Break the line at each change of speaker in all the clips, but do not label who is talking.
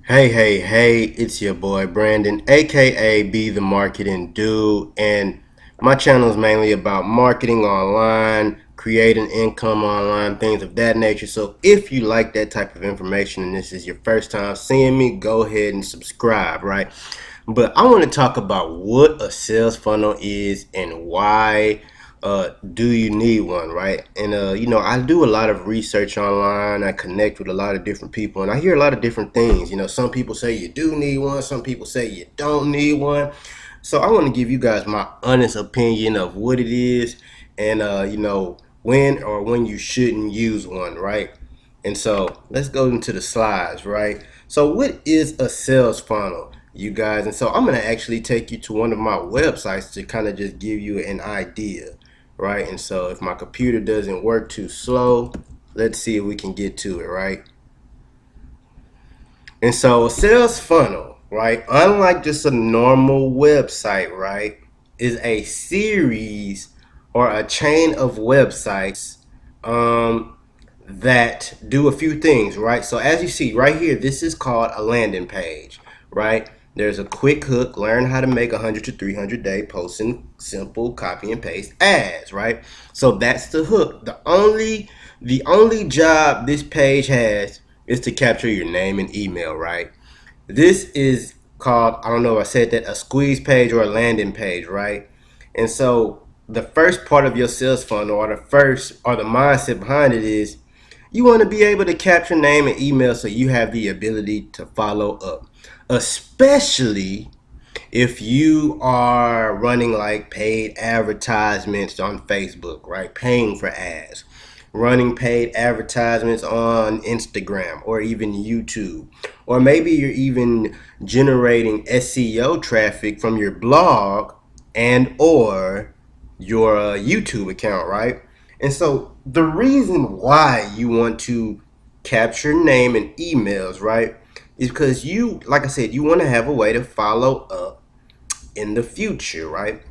Hey, it's your boy Brandon, aka Be the Marketing Dude, and my channel is mainly about marketing online, creating income online, things of that nature. So if you like that type of information and this is your first time seeing me, go ahead and subscribe, right? But I want to talk about what a sales funnel is and why do you need one, right? And I do a lot of research online. I connect with a lot of different people, and I hear a lot of different things. Some people say you do need one, some people say you don't need one. So I want to give you guys my honest opinion of what it is, and when you shouldn't use one, right? And so let's go into the slides, right? So what is a sales funnel, you guys? And so I'm going to actually take you to one of my websites to kind of just give you an idea, right? And so if my computer doesn't work too slow, let's see if we can get to it, right? And so a sales funnel, right, unlike just a normal website, right, is a series or a chain of websites um, that do a few things, right? So as you see right here, this is called a landing page, right? There's a quick hook, learn how to make 100 to 300 day posting simple copy and paste ads, right? So that's the hook. The only job this page has is to capture your name and email, right? This is called, I don't know if I said that, a squeeze page or a landing page, right? And so the first part of your sales funnel or the mindset behind it is you want to be able to capture name and email so you have the ability to follow up, especially if you are running like paid advertisements on Facebook, right? Paying for ads, running paid advertisements on Instagram or even YouTube, or maybe you're even generating SEO traffic from your blog and or your YouTube account, right? And so the reason why you want to capture name and emails, right, is because you, like I said, you want to have a way to follow up in the future, right?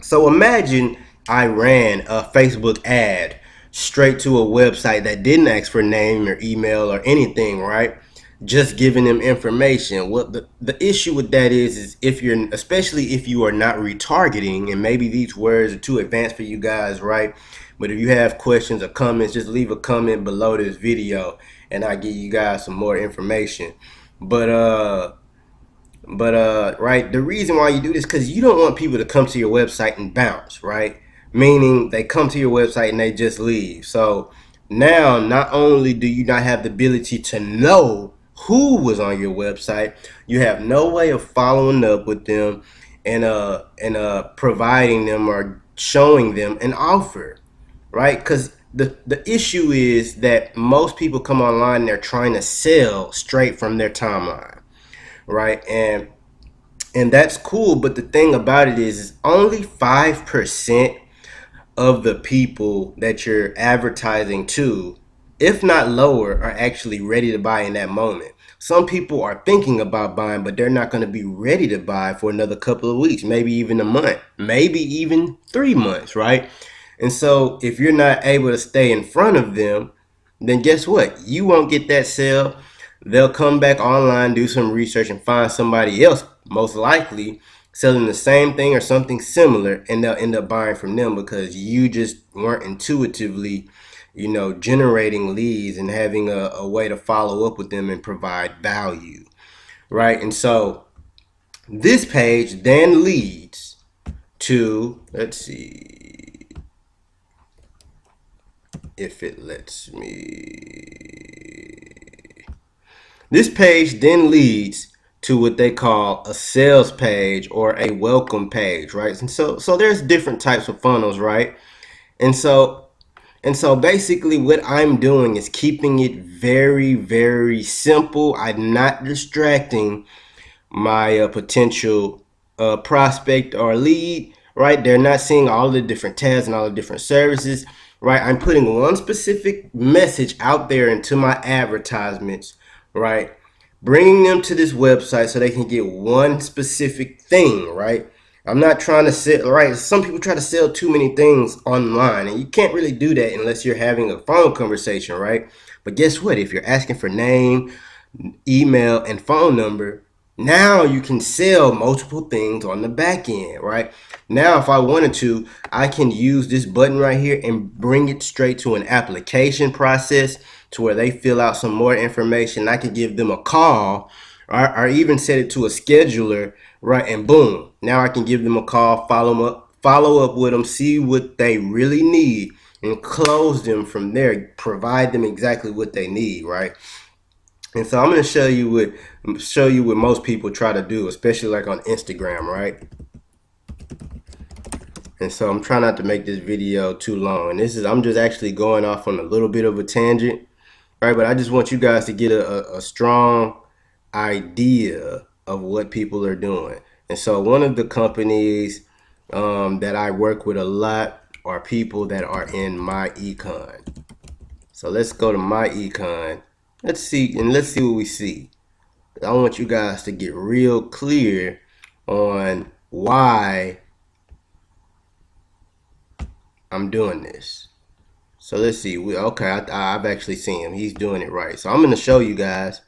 So imagine I ran a Facebook ad straight to a website that didn't ask for name or email or anything, right? Just giving them information. What the issue with that is if you're, especially if you are not retargeting, and maybe these words are too advanced for you guys, right? But if you have questions or comments, just leave a comment below this video and I'll give you guys some more information. But right, the reason why you do this because you don't want people to come to your website and bounce, right? Meaning they come to your website and they just leave. So now not only do you not have the ability to know who was on your website, you have no way of following up with them and providing them or showing them an offer, right? Because the issue is that most people come online and they're trying to sell straight from their timeline, right? And that's cool, but the thing about it is only 5% of the people that you're advertising to, if not lower, are actually ready to buy in that moment. Some people are thinking about buying, but they're not going to be ready to buy for another couple of weeks, maybe even a month, maybe even 3 months, right? And so if you're not able to stay in front of them, then guess what? You won't get that sale. They'll come back online, do some research, and find somebody else, most likely selling the same thing or something similar, and they'll end up buying from them because you just weren't intuitively, generating leads and having a way to follow up with them and provide value, right? And so this page then leads to, let's see if it lets me. This page then leads to what they call a sales page or a welcome page, right? And so there's different types of funnels, right? And so basically what I'm doing is keeping it very, very simple. I'm not distracting my potential prospect or lead, right? They're not seeing all the different tabs and all the different services, right? I'm putting one specific message out there into my advertisements, right? Bringing them to this website so they can get one specific thing, right? I'm not trying to sell, right? Some people try to sell too many things online, and you can't really do that unless you're having a phone conversation, right? But guess what? If you're asking for name, email, and phone number, now you can sell multiple things on the back end, right? Now, if I wanted to, I can use this button right here and bring it straight to an application process to where they fill out some more information. I can give them a call or even set it to a scheduler, right? And boom, now I can give them a call, follow up with them, see what they really need, and close them from there, provide them exactly what they need, right? And so I'm going to show you what most people try to do, especially like on Instagram, right? And so I'm trying not to make this video too long. And I'm just actually going off on a little bit of a tangent, right? But I just want you guys to get a strong idea of what people are doing. And so one of the companies that I work with a lot are people that are in my econ. So let's go to my econ. Let's see what we see. I want you guys to get real clear on why I'm doing this. So let's see. Okay, I've actually seen him. He's doing it right. So I'm going to show you guys.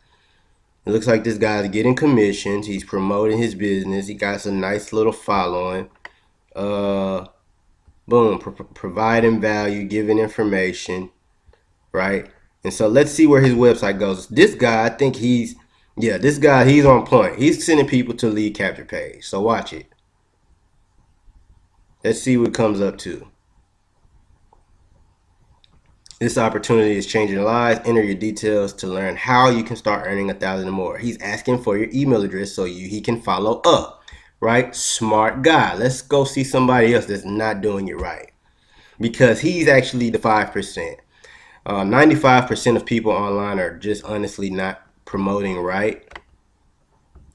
It looks like this guy's getting commissions. He's promoting his business. He got a nice little following. Boom, providing value, giving information, right? And so let's see where his website goes. This guy, I think he's on point. He's sending people to lead capture page. So watch it. Let's see what it comes up to. This opportunity is changing lives. Enter your details to learn how you can start earning $1,000 or more. He's asking for your email address so he can follow up, right? Smart guy. Let's go see somebody else that's not doing it right, because he's actually the 5%. 95% of people online are just honestly not promoting right.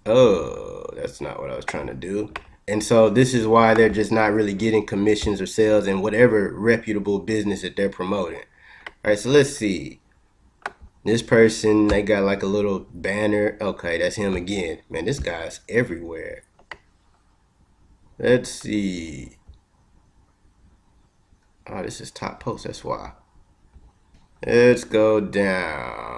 Oh, that's not what I was trying to do. And so this is why they're just not really getting commissions or sales in whatever reputable business that they're promoting. All right, so let's see. This person, they got like a little banner. Okay, that's him again. Man, this guy's everywhere. Let's see. Oh, this is top post, that's why. Let's go down.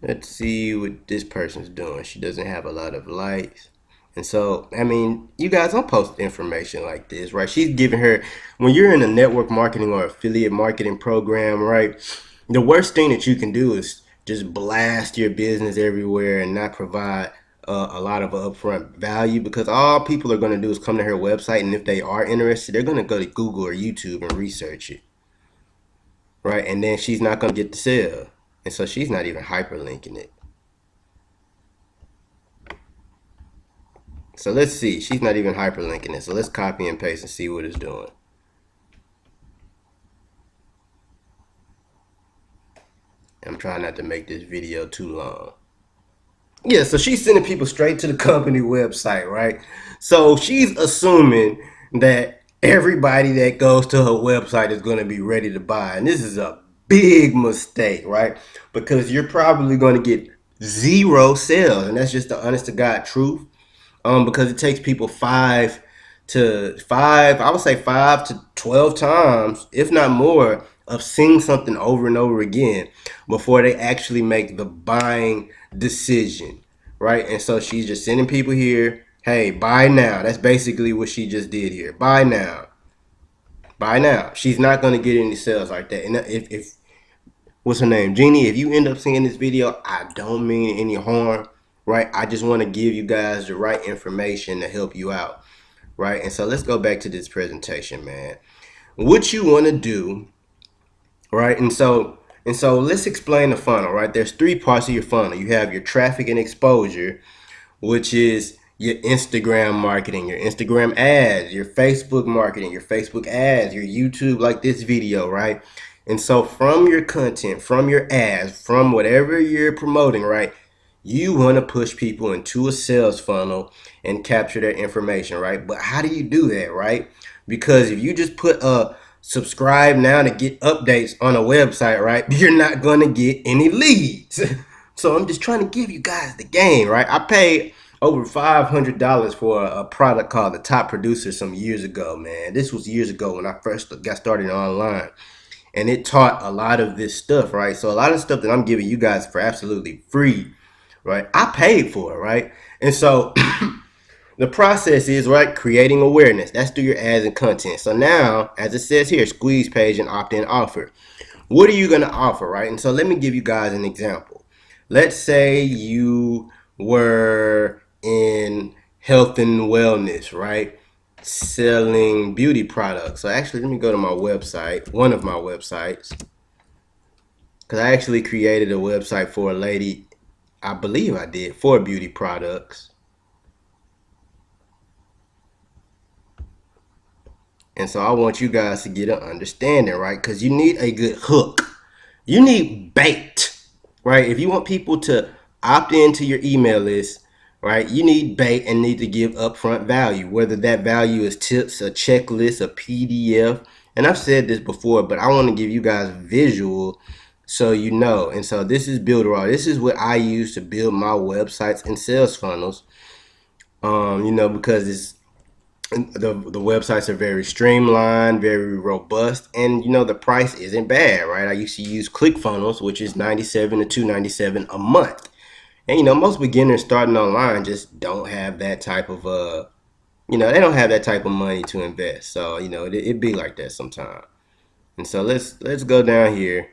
Let's see what this person's doing. She doesn't have a lot of likes. And so, I mean, you guys don't post information like this, right? She's giving her, when you're in a network marketing or affiliate marketing program, right? The worst thing that you can do is just blast your business everywhere and not provide a lot of upfront value, because all people are going to do is come to her website, and if they are interested, they're going to go to Google or YouTube and research it, right? And then she's not going to get the sale. And so she's not even hyperlinking it. So let's see. She's not even hyperlinking it. So let's copy and paste and see what it's doing. I'm trying not to make this video too long. Yeah, so she's sending people straight to the company website, right? So she's assuming that everybody that goes to her website is going to be ready to buy. And this is a big mistake, right? Because you're probably going to get 0 sales. And that's just the honest to God truth. Because it takes people 5 to 12 times, if not more, of seeing something over and over again before they actually make the buying decision, right? And so she's just sending people here, hey, buy now. That's basically what she just did here. Buy now. Buy now. She's not going to get any sales like that. And if what's her name? Jeannie, if you end up seeing this video, I don't mean any harm, right? I just want to give you guys the right information to help you out, right? And so let's go back to this presentation, man. What you want to do, right? And so let's explain the funnel, right? There's 3 parts of your funnel. You have your traffic and exposure, which is your Instagram marketing, your Instagram ads, your Facebook marketing, your Facebook ads, your YouTube, like this video, right? And so from your content, from your ads, from whatever you're promoting, right, you want to push people into a sales funnel and capture their information, right? But how do you do that, right? Because if you just put a subscribe now to get updates on a website, right, you're not going to get any leads. So I'm just trying to give you guys the game, right? I paid over $500 for a product called the Top Producer some years ago, man. This was years ago when I first got started online. and it taught a lot of this stuff, right? So a lot of stuff that I'm giving you guys for absolutely free, right? I paid for it, right? And so the process is, right, creating awareness. That's through your ads and content. So now, as it says here, squeeze page and opt-in offer. What are you going to offer, right? And so let me give you guys an example. Let's say you were in health and wellness, right? Selling beauty products. So actually, let me go to my website, one of my websites, because I actually created a website for a lady, I believe I did, for beauty products. And so I want you guys to get an understanding, right? Because you need a good hook. You need bait, right? If you want people to opt into your email list, right, you need bait and need to give upfront value, whether that value is tips, a checklist, a PDF. And I've said this before, but I want to give you guys visual so you know. And so this is Builderall. This is what I use to build my websites and sales funnels. Because the websites are very streamlined, very robust, and the price isn't bad, right? I used to use ClickFunnels, which is $97 to $297 a month, and most beginners starting online just don't have that type of they don't have that type of money to invest. So it be like that sometimes. And so let's go down here.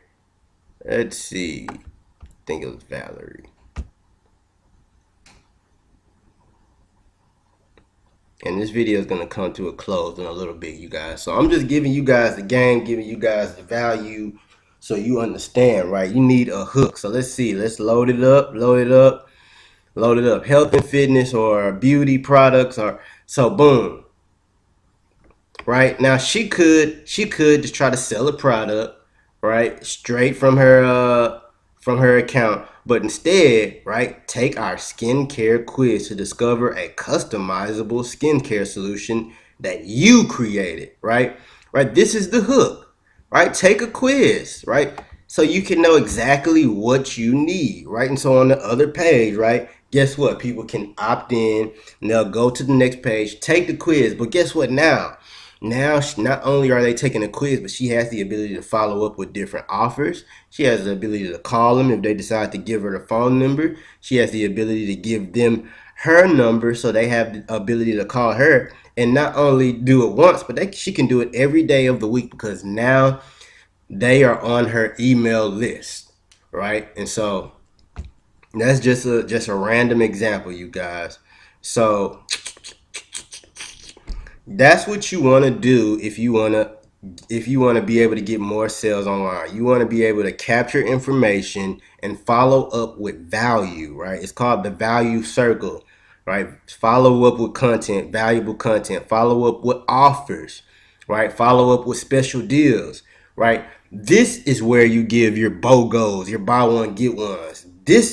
Let's see. I think it was Valerie. And this video is going to come to a close in a little bit, you guys. So I'm just giving you guys the game, giving you guys the value so you understand, right? You need a hook. So let's see. Let's load it up, load it up, load it up. Health and fitness or beauty products or so boom. Right? Now she could just try to sell a product, right? Straight from her account. But instead, right, take our skincare quiz to discover a customizable skincare solution that you created, right? Right, this is the hook, right? Take a quiz, right? So you can know exactly what you need, right? And so on the other page, right, guess what? People can opt in and they'll go to the next page, take the quiz. But guess what now? Now, not only are they taking a quiz, but she has the ability to follow up with different offers. She has the ability to call them if they decide to give her the phone number. She has the ability to give them her number so they have the ability to call her and not only do it once, but she can do it every day of the week because now they are on her email list, right? And so that's just a random example, you guys. So that's what you want to do if you want to be able to get more sales online. You want to be able to capture information and follow up with value, right? It's called the value circle, right? Follow up with content, valuable content, follow up with offers, right? Follow up with special deals, right? This is where you give your BOGOs, your buy one get ones.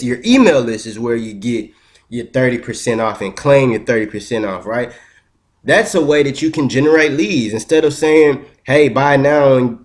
Your email list is where you get your 30% off and claim your 30% off, right? That's a way that you can generate leads. Instead of saying, hey, buy now and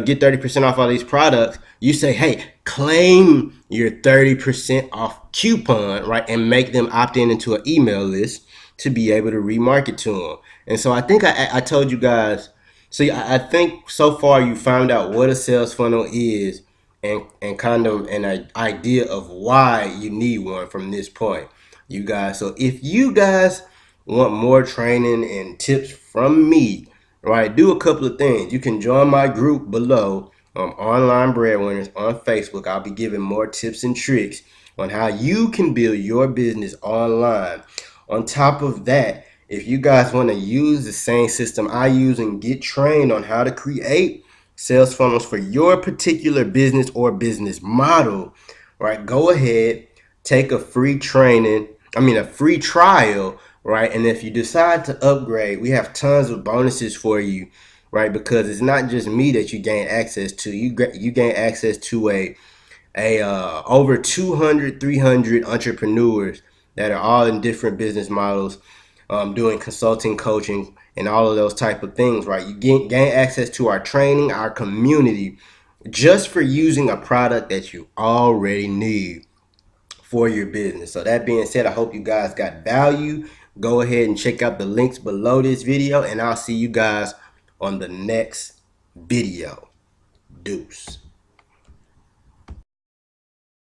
get 30% off all these products, you say, hey, claim your 30% off coupon, right? And make them opt in into an email list to be able to remarket to them. And so I think I told you guys, so I think so far you found out what a sales funnel is and kind of an idea of why you need one from this point, you guys. So if you guys want more training and tips from me, right, do a couple of things. You can join my group below, Online Breadwinners on Facebook. I'll be giving more tips and tricks on how you can build your business online. On top of that, if you guys want to use the same system I use and get trained on how to create sales funnels for your particular business or business model, right, go ahead, take a free a free trial, right? And if you decide to upgrade, we have tons of bonuses for you, right? Because it's not just me that you gain access to. You gain access to over 200, 300 entrepreneurs that are all in different business models, doing consulting, coaching, and all of those type of things, right? You gain access to our training, our community, just for using a product that you already need for your business. So that being said, I hope you guys got value. Go ahead and check out the links below this video, and I'll see you guys on the next video. Deuce.